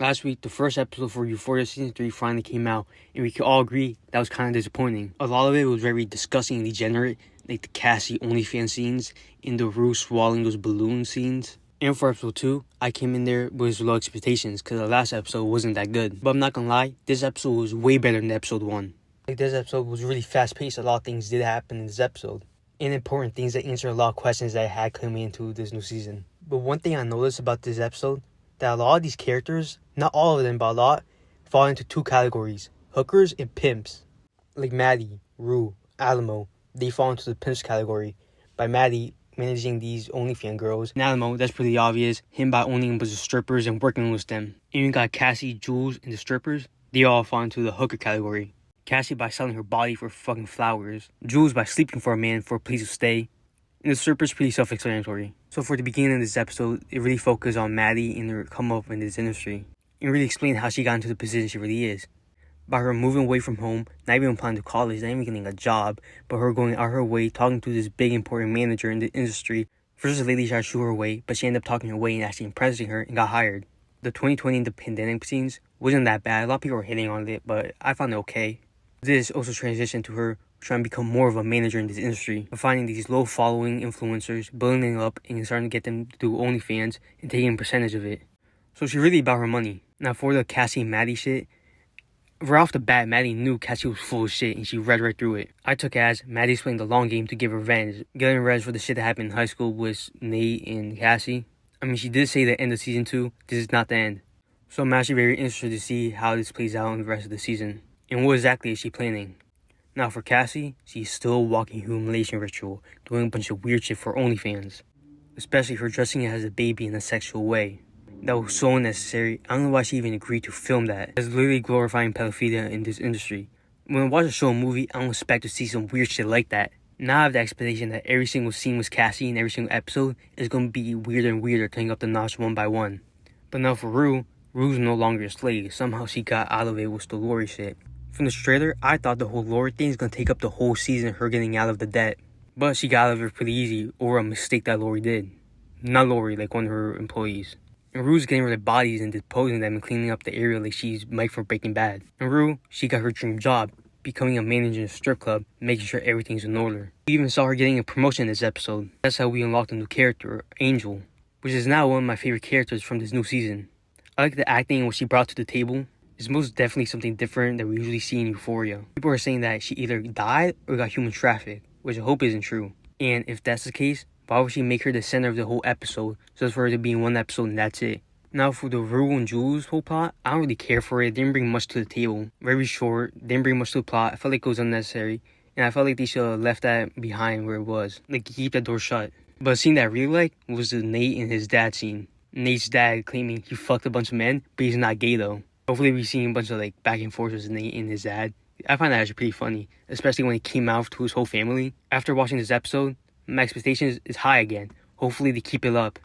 Last week, the first episode for Euphoria Season 3 finally came out, and we could all agree that was kind of disappointing. A lot of it was very disgusting and degenerate, like the Cassie OnlyFans scenes and the Rue swallowing those balloon scenes. And for episode 2, I came in there with low expectations because the last episode wasn't that good. But I'm not gonna lie, this episode was way better than episode 1. This episode was really fast-paced. A lot of things did happen in this episode. And important things that answer a lot of questions that I had coming into this new season. But one thing I noticed about this episode, that a lot of these characters, not all of them, but a lot, fall into two categories: hookers and pimps. Like Maddie, Rue, Alamo, they fall into the pimps category. By Maddie managing these OnlyFans girls, and Alamo, that's pretty obvious, him by owning a bunch of strippers and working with them. And you got Cassie, Jules, and the strippers, they all fall into the hooker category. Cassie by selling her body for fucking flowers, Jules by sleeping for a man for a place to stay, and the strippers pretty self-explanatory. So for the beginning of this episode, it really focused on Maddie and her come up in this industry, and really explained how she got into the position she really is. By her moving away from home, not even applying to college, not even getting a job, but her going out her way, talking to this big important manager in the industry. First the lady tried to shoo her away, but she ended up talking her way and actually impressing her and got hired. The 2020 and the pandemic scenes wasn't that bad. A lot of people were hitting on it, but I found it okay. This also transitioned to her trying to become more of a manager in this industry, of finding these low following influencers, building them up, and starting to get them to do OnlyFans and taking a percentage of it. So she really about her money. Now for the Cassie and Maddie shit, right off the bat, Maddie knew Cassie was full of shit and she read right through it. I took it as Maddie's playing the long game to get revenge, getting revenge for the shit that happened in high school with Nate and Cassie. I mean, she did say at the end of season 2, this is not the end. So I'm actually very interested to see how this plays out in the rest of the season. And what exactly is she planning? Now for Cassie, she's still a walking humiliation ritual, doing a bunch of weird shit for OnlyFans. Especially her dressing it as a baby in a sexual way. That was so unnecessary. I don't know why she even agreed to film that. It's literally glorifying pedophilia in this industry. When I watch a show or movie, I don't expect to see some weird shit like that. Now I have the expectation that every single scene with Cassie in every single episode is going to be weirder and weirder, turning up the notch one by one. But now for Rue, Rue's no longer a slave. Somehow she got out of it with the Lori shit. From the trailer, I thought the whole Lori thing is going to take up the whole season, her getting out of the debt. But she got out of it pretty easy, over a mistake that Lori did. Not Lori, like one of her employees. And Rue's getting rid of bodies and disposing them and cleaning up the area like she's Mike from Breaking Bad. And Rue, she got her dream job, becoming a manager in a strip club, making sure everything's in order. We even saw her getting a promotion in this episode. That's how we unlocked a new character, Angel, which is now one of my favorite characters from this new season. I like the acting and what she brought to the table. It's most definitely something different than we usually see in Euphoria. People are saying that she either died or got human trafficked, which I hope isn't true. And if that's the case, why would she make her the center of the whole episode, just for her to be in one episode and that's it? Now for the Rue and Jules whole plot, I don't really care for it. It didn't bring much to the table. Very short, didn't bring much to the plot. I felt like it was unnecessary. And I felt like they should have left that behind where it was. Like, keep that door shut. But a scene that I really liked was the Nate and his dad scene. Nate's dad claiming he fucked a bunch of men, but he's not gay though. Hopefully we see a bunch of like back and forth with Nate and his dad. I find that actually pretty funny, especially when he came out to his whole family. After watching this episode, my expectations is high again. Hopefully they keep it up.